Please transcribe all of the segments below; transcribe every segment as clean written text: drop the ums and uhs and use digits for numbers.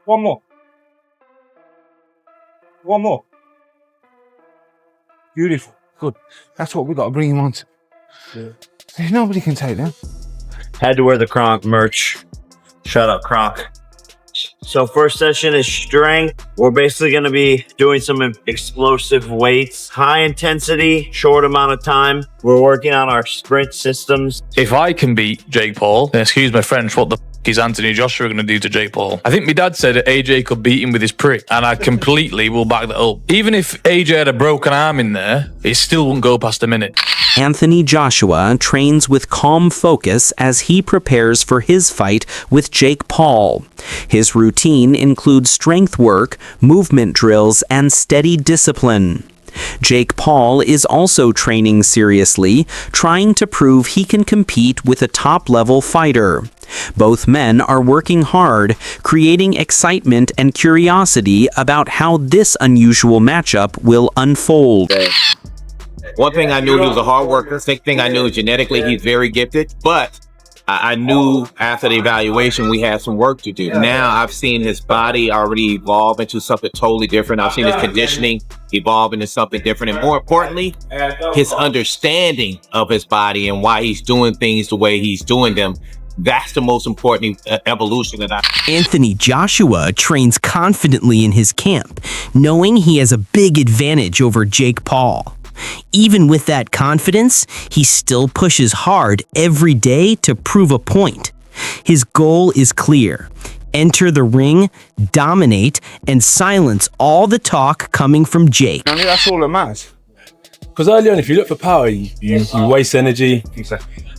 One more. One more. Beautiful. Good. That's what we got to bring him on to. Yeah. Nobody can take that. Had to wear the Kronk merch. Shut up, Kronk. So first session is strength. We're basically going to be doing some explosive weights, high intensity, short amount of time. We're working on our sprint systems. If I can beat Jake Paul, then excuse my French, what the is Anthony Joshua going to do to Jake Paul? I think my dad said that AJ could beat him with his prick, and I completely will back that up. Even if AJ had a broken arm in there, it still wouldn't go past a minute. Anthony Joshua trains with calm focus as he prepares for his fight with Jake Paul. His routine includes strength work, movement drills, and steady discipline. Jake Paul is also training seriously, trying to prove he can compete with a top-level fighter. Both men are working hard, creating excitement and curiosity about how this unusual matchup will unfold. One thing I knew, he was a hard worker. Second thing I knew, genetically, he's very gifted. But I knew after the evaluation, we had some work to do. Now I've seen his body already evolve into something totally different. I've seen his conditioning evolve into something different. And more importantly, his understanding of his body and why he's doing things the way he's doing them. That's the most important evolution that Anthony Joshua trains confidently in his camp, knowing he has a big advantage over Jake Paul. Even with that confidence, he still pushes hard every day to prove a point. His goal is clear: enter the ring, dominate, and silence all the talk coming from Jake. I think that's all that matters. Because early on, if you look for power, you waste energy.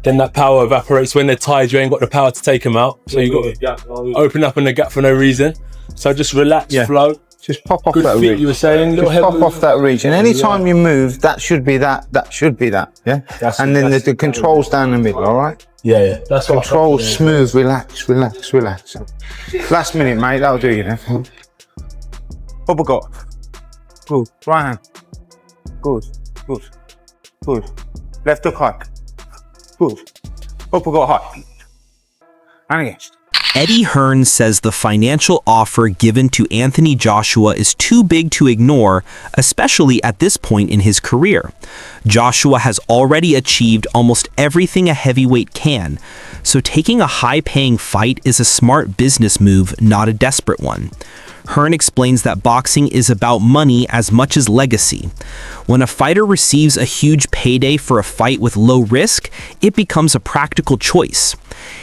Then that power evaporates. When they're tired, you ain't got the power to take them out. So you got to open up in the gap for no reason. So just relax, flow. Just pop off Good that feet, region. you were saying. Just pop off that region. Anytime you move, that should be that. That should be that. Yeah. And then the controls down the middle. All right. Yeah. That's control smooth. Relax. Last minute, mate. That'll do you then. Uppercut. Good. Right hand. Good. Left hook high. Good. Uppercut high. And again. Eddie Hearn says the financial offer given to Anthony Joshua is too big to ignore, especially at this point in his career. Joshua has already achieved almost everything a heavyweight can, so taking a high-paying fight is a smart business move, not a desperate one. Hearn explains that boxing is about money as much as legacy. When a fighter receives a huge payday for a fight with low risk, it becomes a practical choice.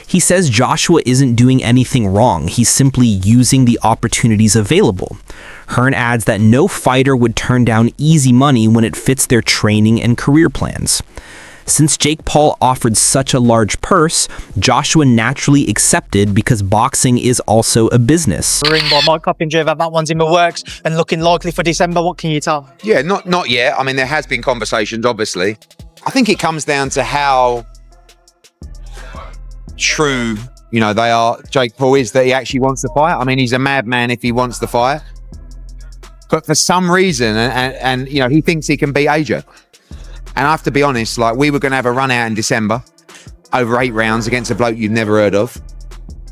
He says Joshua isn't doing anything wrong, he's simply using the opportunities available. Hearn adds that no fighter would turn down easy money when it fits their training and career plans. Since Jake Paul offered such a large purse, Joshua naturally accepted because boxing is also a business. Ring by Mike Coppinger, that one's in the works and looking likely for December. What can you tell? Yeah, not yet. I mean, there has been conversations, obviously. I think it comes down to how true, they are. Jake Paul is that he actually wants to fight. I mean, he's a madman if he wants to fight. But for some reason, and he thinks he can beat AJ. And I have to be honest, we were going to have a run out in December, over 8 rounds against a bloke you've never heard of.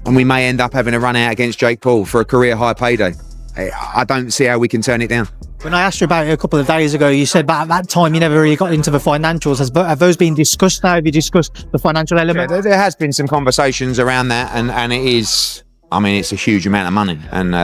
And we may end up having a run out against Jake Paul for a career high payday. I don't see how we can turn it down. When I asked you about it a couple of days ago, you said at that time you never really got into the financials. Have those been discussed now? Have you discussed the financial element? Yeah, there has been some conversations around that, and it is, it's a huge amount of money. And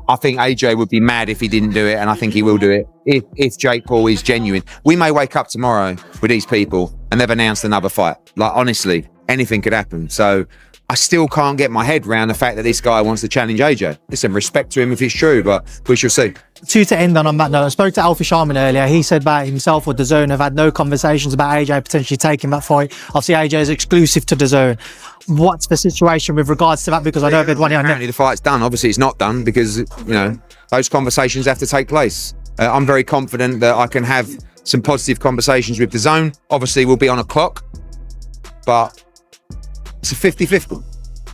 I think AJ would be mad if he didn't do it, and I think he will do it if Jake Paul is genuine. We may wake up tomorrow with these people and they've announced another fight. Honestly, anything could happen. So I still can't get my head around the fact that this guy wants to challenge AJ. Listen, respect to him if it's true, but we shall see. To end on that note, I spoke to Alfie Sharman earlier. He said that himself or DAZN have had no conversations about AJ potentially taking that fight. Obviously, AJ is exclusive to DAZN. What's the situation with regards to that? Because I know they'd want it on. Apparently the fight's done. Obviously it's not done because, those conversations have to take place. I'm very confident that I can have some positive conversations with DAZN. Obviously we'll be on a clock, but it's a 50-50.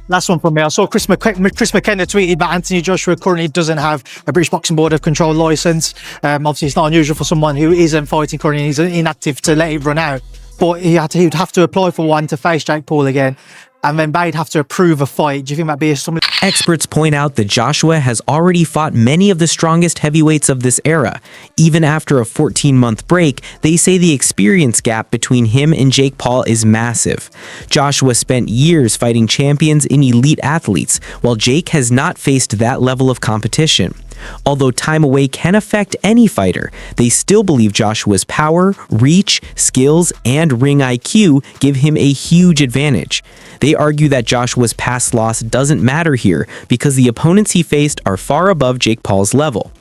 Last one from me. I saw Chris McKenna tweeted that Anthony Joshua currently doesn't have a British Boxing Board of Control licence. Obviously, it's not unusual for someone who isn't fighting currently and he's inactive to let it run out. But he'd have to apply for one to face Jake Paul again. and then they'd have to approve a fight. Do you think that'd be something? Experts point out that Joshua has already fought many of the strongest heavyweights of this era. Even after a 14-month break, they say the experience gap between him and Jake Paul is massive. Joshua spent years fighting champions and elite athletes, while Jake has not faced that level of competition. Although time away can affect any fighter, they still believe Joshua's power, reach, skills, and ring IQ give him a huge advantage. They argue that Joshua's past loss doesn't matter here because the opponents he faced are far above Jake Paul's level.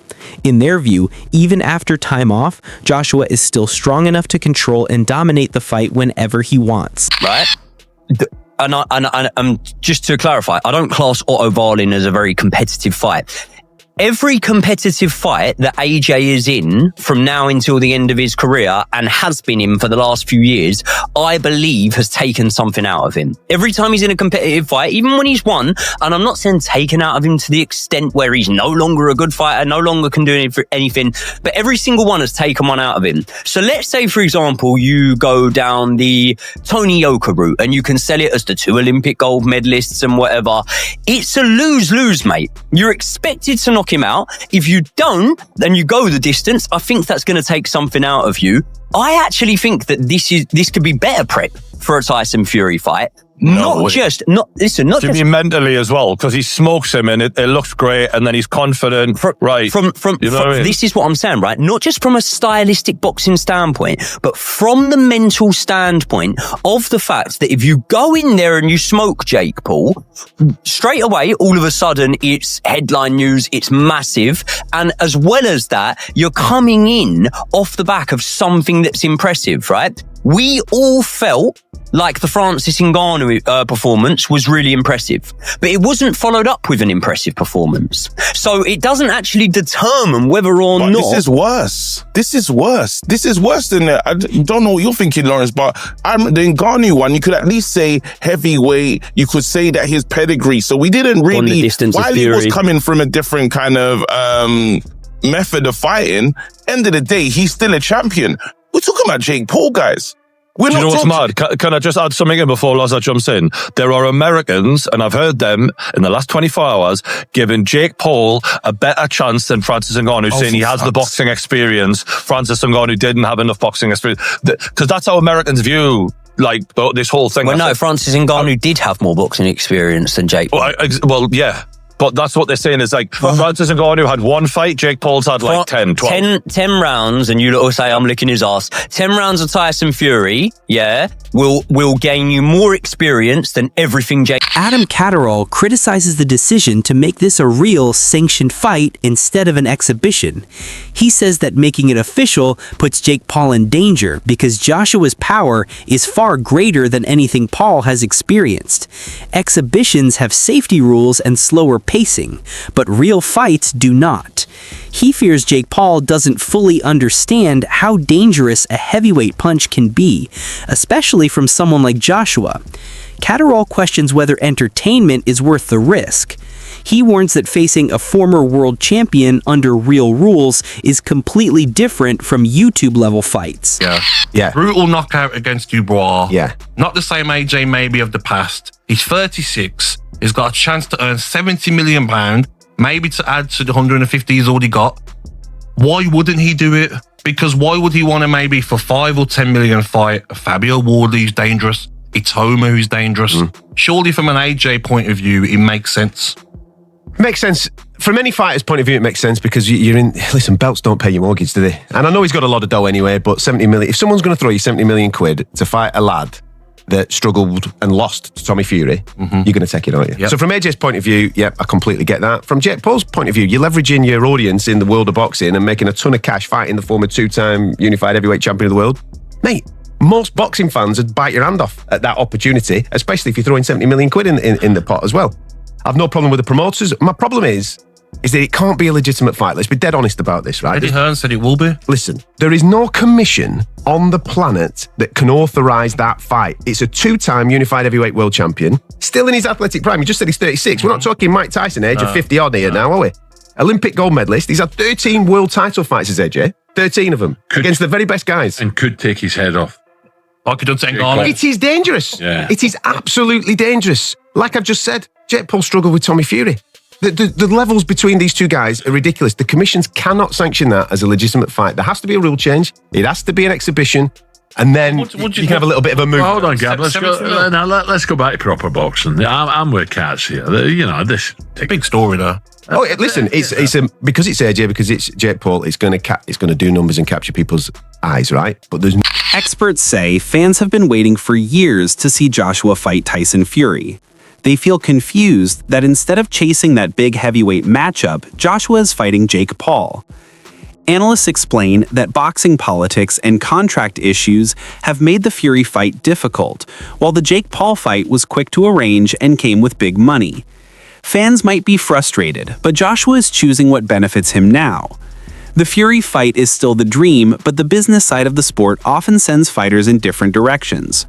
In their view, even after time off, Joshua is still strong enough to control and dominate the fight whenever he wants. Right? And just to clarify, I don't class Otto Wallin as a very competitive fight. Every competitive fight that AJ is in from now until the end of his career and has been in for the last few years, I believe has taken something out of him. Every time he's in a competitive fight, even when he's won, and I'm not saying taken out of him to the extent where he's no longer a good fighter, no longer can do anything, but every single one has taken one out of him. So let's say, for example, you go down the Tony Yoka route and you can sell it as the 2 Olympic gold medalists and whatever. It's a lose-lose, mate. You're expected to knock him out. If you don't, then you go the distance. I think that's going to take something out of you. I actually think that this could be better prep for a Tyson Fury fight. Not just mentally as well, because he smokes him and it looks great, and then he's confident. This is what I'm saying, right? Not just from a stylistic boxing standpoint, but from the mental standpoint of the fact that if you go in there and you smoke Jake Paul, straight away, all of a sudden, it's headline news, it's massive, and as well as that, you're coming in off the back of something that's impressive, right? We all felt like the Francis Ngannou performance was really impressive, but it wasn't followed up with an impressive performance. So it doesn't actually determine whether or not... This is worse. This is worse than that. I don't know what you're thinking, Lawrence, but the Ngannou one, you could at least say heavyweight. You could say that his pedigree. So we didn't really... While he was coming from a different kind of method of fighting, end of the day, he's still a champion. We're talking about Jake Paul, guys. Do you know what's mad? Can I just add something in before Loza jumps in? There are Americans, and I've heard them in the last 24 hours, giving Jake Paul a better chance than Francis Ngannou, saying he has the boxing experience. Francis Ngannou didn't have enough boxing experience. Because that's how Americans view this whole thing. Well, no, Francis Ngannou did have more boxing experience than Jake Paul. Well, yeah. But that's what they're saying is Francis Ngannou had 1 fight, Jake Paul's had 10, 12. 10 rounds, and you little say I'm licking his ass. 10 rounds of Tyson Fury, will gain you more experience than everything Jake... Adam Catterall criticizes the decision to make this a real sanctioned fight instead of an exhibition. He says that making it official puts Jake Paul in danger because Joshua's power is far greater than anything Paul has experienced. Exhibitions have safety rules and slower pacing, but real fights do not. He fears Jake Paul doesn't fully understand how dangerous a heavyweight punch can be, especially from someone like Joshua. Catterall questions whether entertainment is worth the risk. He warns that facing a former world champion under real rules is completely different from YouTube-level fights. Yeah. Brutal knockout against Dubois. Yeah. Not the same AJ maybe of the past. He's 36. He's got a chance to earn £70 million, maybe to add to the 150 he's already got. Why wouldn't he do it? Because why would he want to maybe for 5 or 10 million fight Fabio Wardley who's dangerous, Itoma who's dangerous? Surely from an AJ point of view, it makes sense. Makes sense. From any fighter's point of view, it makes sense because you're in... Listen, belts don't pay your mortgage, do they? And I know he's got a lot of dough anyway, but 70 million... If someone's going to throw you 70 million quid to fight a lad that struggled and lost to Tommy Fury, you're going to take it, aren't you? Yep. So from AJ's point of view, I completely get that. From Jake Paul's point of view, you're leveraging your audience in the world of boxing and making a ton of cash fighting the former 2-time unified heavyweight champion of the world. Mate, most boxing fans would bite your hand off at that opportunity, especially if you're throwing 70 million quid in the pot as well. I've no problem with the promoters. My problem is that it can't be a legitimate fight. Let's be dead honest about this, right? Eddie Hearn said it will be. Listen, there is no commission on the planet that can authorise that fight. It's a 2-time unified heavyweight world champion, still in his athletic prime. You just said he's 36. We're not talking Mike Tyson age of 50 odd here now, are we? Olympic gold medalist. He's had 13 world title fights as AJ. 13 of them against the very best guys. And could take his head off. Like he done to Ngannou. It is dangerous. Yeah. It is absolutely dangerous. Like I've just said, Jake Paul struggled with Tommy Fury. The levels between these two guys are ridiculous. The commissions cannot sanction that as a legitimate fight. There has to be a rule change. It has to be an exhibition. And then you can have a little bit of a move. Hold on, Gab. Let's go back to proper boxing. I'm with Katz here. This big story though. Oh, listen, it's because it's AJ, because it's Jake Paul. It's going to do numbers and capture people's eyes, right? But there's Experts say fans have been waiting for years to see Joshua fight Tyson Fury. They feel confused that instead of chasing that big heavyweight matchup, Joshua is fighting Jake Paul. Analysts explain that boxing politics and contract issues have made the Fury fight difficult, while the Jake Paul fight was quick to arrange and came with big money. Fans might be frustrated, but Joshua is choosing what benefits him now. The Fury fight is still the dream, but the business side of the sport often sends fighters in different directions.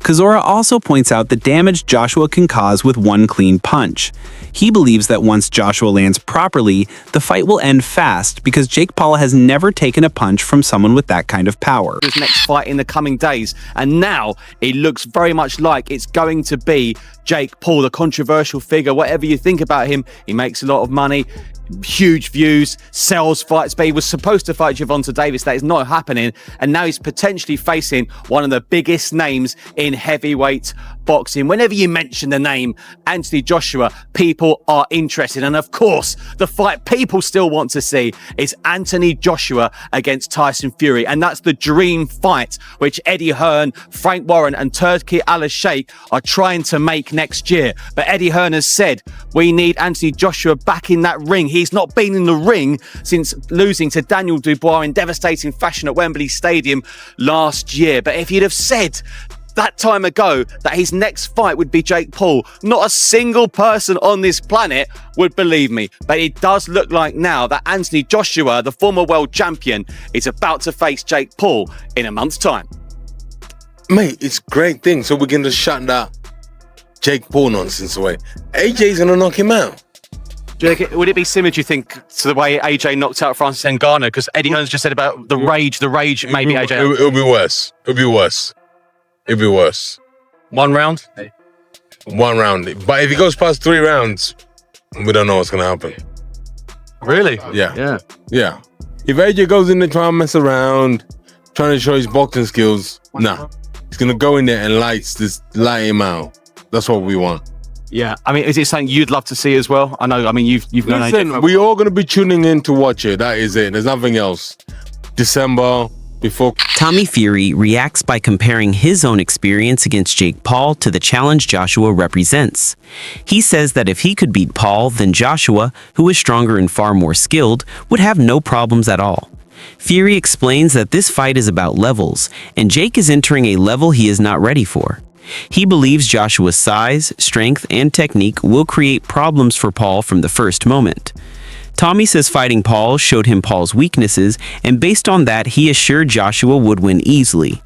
Kozora also points out the damage Joshua can cause with one clean punch. He believes that once Joshua lands properly, the fight will end fast because Jake Paul has never taken a punch from someone with that kind of power. His next fight in the coming days, and now it looks very much like it's going to be Jake Paul, the controversial figure. Whatever you think about him, he makes a lot of money. Huge views, sells fights, but he was supposed to fight Gervonta Davis. That is not happening, and now he's potentially facing one of the biggest names in heavyweight boxing. Whenever you mention the name Anthony Joshua, people are interested, and of course the fight people still want to see is Anthony Joshua against Tyson Fury, and that's the dream fight which Eddie Hearn, Frank Warren and Turki Al-Sheikh are trying to make next year. But Eddie Hearn has said we need Anthony Joshua back in that ring. He's not been in the ring since losing to Daniel Dubois in devastating fashion at Wembley Stadium last year. But if you'd have said that time ago that his next fight would be Jake Paul, not a single person on this planet would believe me. But it does look like now that Anthony Joshua, the former world champion, is about to face Jake Paul in a month's time. Mate, it's a great thing. So we're going to shut that Jake Paul nonsense away. AJ's going to knock him out. Would it be similar, do you think, to the way AJ knocked out Francis Ngannou? Because Eddie Hearn's just said about the rage, maybe AJ. It'll be worse. It'll be worse. It'll be worse. 1 round? 1 round. But if he goes past 3 rounds, we don't know what's going to happen. Really? Yeah. If AJ goes in there trying to mess around, trying to show his boxing skills, nah. He's going to go in there and light him out. That's what we want. Yeah, I mean, is it something you'd love to see as well? I know, I mean, you've known AJ. Listen, we're all going to be tuning in to watch it. That is it. There's nothing else. December, before... Tommy Fury reacts by comparing his own experience against Jake Paul to the challenge Joshua represents. He says that if he could beat Paul, then Joshua, who is stronger and far more skilled, would have no problems at all. Fury explains that this fight is about levels, and Jake is entering a level he is not ready for. He believes Joshua's size, strength, and technique will create problems for Paul from the first moment. Tommy says fighting Paul showed him Paul's weaknesses, and based on that, he assured Joshua would win easily.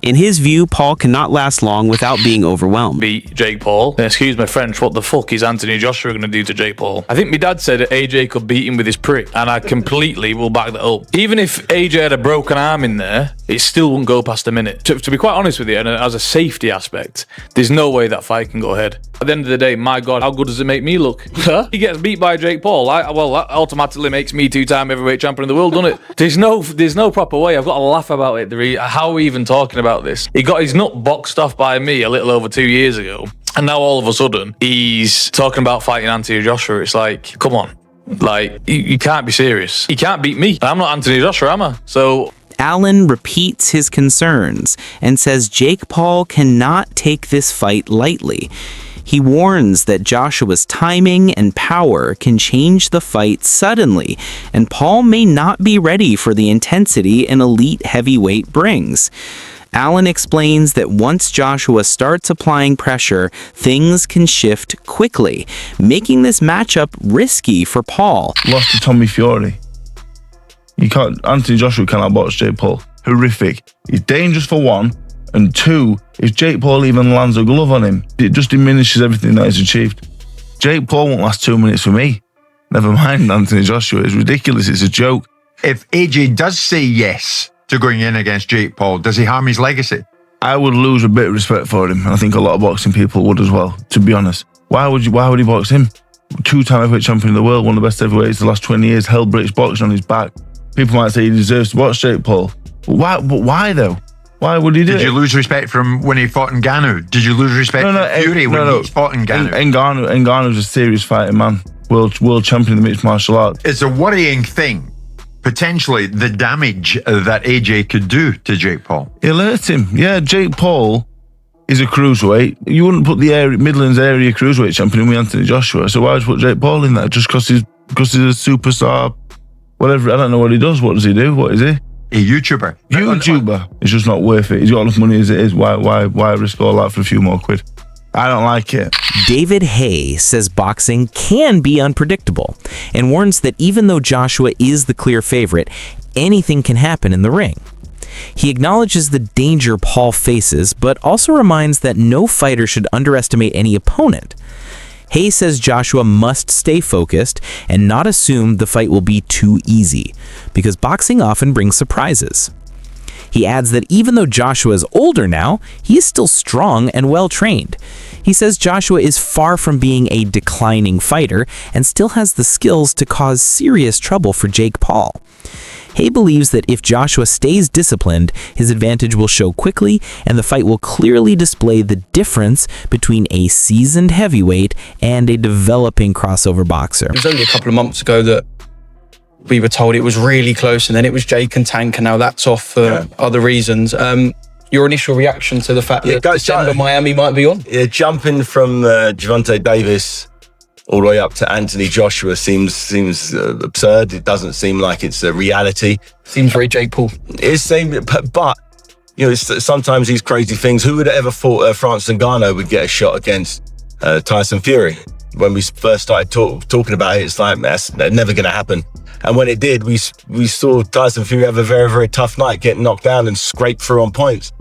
In his view, Paul cannot last long without being overwhelmed. Beat Jake Paul. And excuse my French, what the fuck is Anthony Joshua going to do to Jake Paul? I think my dad said that AJ could beat him with his prick, and I completely will back that up. Even if AJ had a broken arm in there, it still wouldn't go past a minute. To be quite honest with you, and as a safety aspect, there's no way that fight can go ahead. At the end of the day, my God, how good does it make me look? He gets beat by Jake Paul. Well, that automatically makes me 2-time heavyweight champion of the world, doesn't it? There's no proper way. I've got to laugh about it. How are we even talking about this? He got his nut boxed off by me a little over 2 years ago, and now all of a sudden he's talking about fighting Anthony Joshua. It's like, come on, like you can't be serious. He can't beat me. I'm not Anthony Joshua, am I? So Allen repeats his concerns and says Jake Paul cannot take this fight lightly. He warns that Joshua's timing and power can change the fight suddenly, and Paul may not be ready for the intensity an elite heavyweight brings. Allen explains that once Joshua starts applying pressure, things can shift quickly, making this matchup risky for Paul. Lost to Tommy Fury. Anthony Joshua cannot box Jake Paul. Horrific. He's dangerous for one, and two, if Jake Paul even lands a glove on him, it just diminishes everything that he's achieved. Jake Paul won't last 2 minutes for me. Never mind Anthony Joshua. It's ridiculous. It's a joke. If AJ does say yes to going in against Jake Paul, does he harm his legacy? I would lose a bit of respect for him, and I think a lot of boxing people would as well, to be honest. Why would he box him? 2-time heavyweight champion of the world, one of the best heavyweights the last 20 years, held British boxing on his back. People might say he deserves to box Jake Paul. But why though? Why would he do it? Did you lose respect from when he fought Ngannou? Did you lose respect from Fury when he fought Ngannou? Ngannou's a serious fighting man. World champion of the mixed martial arts. It's a worrying thing, potentially, the damage that AJ could do to Jake Paul. He'll hurt him. Yeah, Jake Paul is a cruiserweight. You wouldn't put the Midlands area cruiserweight champion with Anthony Joshua. So why would you put Jake Paul in that? Just because he's a superstar, whatever. I don't know what he does. What does he do? What is he? A YouTuber. It's just not worth it. He's got enough money as it is. Why risk all that for a few more quid? I don't like it. David Hay says boxing can be unpredictable and warns that even though Joshua is the clear favorite, anything can happen in the ring. He acknowledges the danger Paul faces, but also reminds that no fighter should underestimate any opponent. Hay says Joshua must stay focused and not assume the fight will be too easy, because boxing often brings surprises. He adds that even though Joshua is older now, he is still strong and well-trained. He says Joshua is far from being a declining fighter and still has the skills to cause serious trouble for Jake Paul. Hay believes that if Joshua stays disciplined, his advantage will show quickly and the fight will clearly display the difference between a seasoned heavyweight and a developing crossover boxer. It was only a couple of months ago that we were told it was really close, and then it was Jake and Tank, and now that's off for other reasons. Your initial reaction to the fact that December Miami might be on? Yeah, jumping from Gervonta Davis all the way up to Anthony Joshua seems absurd. It doesn't seem like it's a reality. Seems very Jake Paul. It seems, but you know, sometimes these crazy things. Who would have ever thought Francis Ngannou would get a shot against Tyson Fury? When we first started talking about it, it's like, that's never going to happen. And when it did, we saw Tyson Fury have a very, very tough night, getting knocked down and scrape through on points.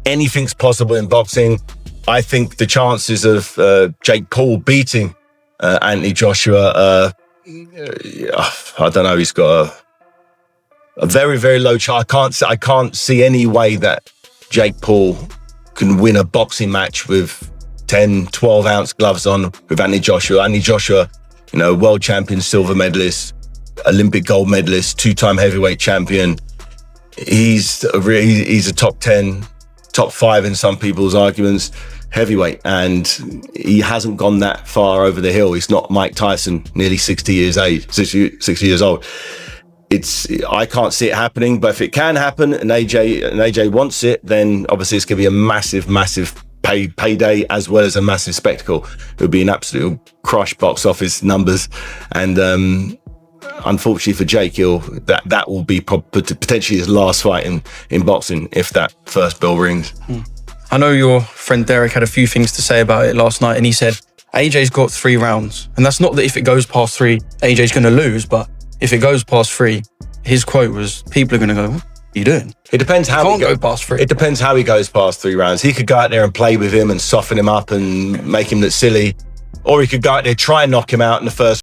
Anything's possible in boxing. I think the chances of Jake Paul beating Anthony Joshua, I don't know, he's got a very, very low chance. I can't see any way that Jake Paul can win a boxing match with 10, 12-ounce gloves on with Anthony Joshua. Anthony Joshua, you know, world champion, silver medalist, Olympic gold medalist, 2-time heavyweight champion. He's a top 10, top 5 in some people's arguments, heavyweight, and he hasn't gone that far over the hill. He's not Mike Tyson, nearly 60 years old. I can't see it happening, but if it can happen and AJ wants it, then obviously it's going to be a massive, massive payday as well as a massive spectacle. It would be an absolute crush box office numbers, and unfortunately for Jake, that will be potentially his last fight in boxing if that first bell rings. I know your friend Derek had a few things to say about it last night, and he said AJ's got 3 rounds, and that's not that if it goes past 3, AJ's going to lose, but if it goes past 3, his quote was, people are going to go, what are you doing? It depends how he goes past 3. It depends how he goes past 3 rounds. He could go out there and play with him and soften him up and make him look silly, or he could go out there, try and knock him out in the first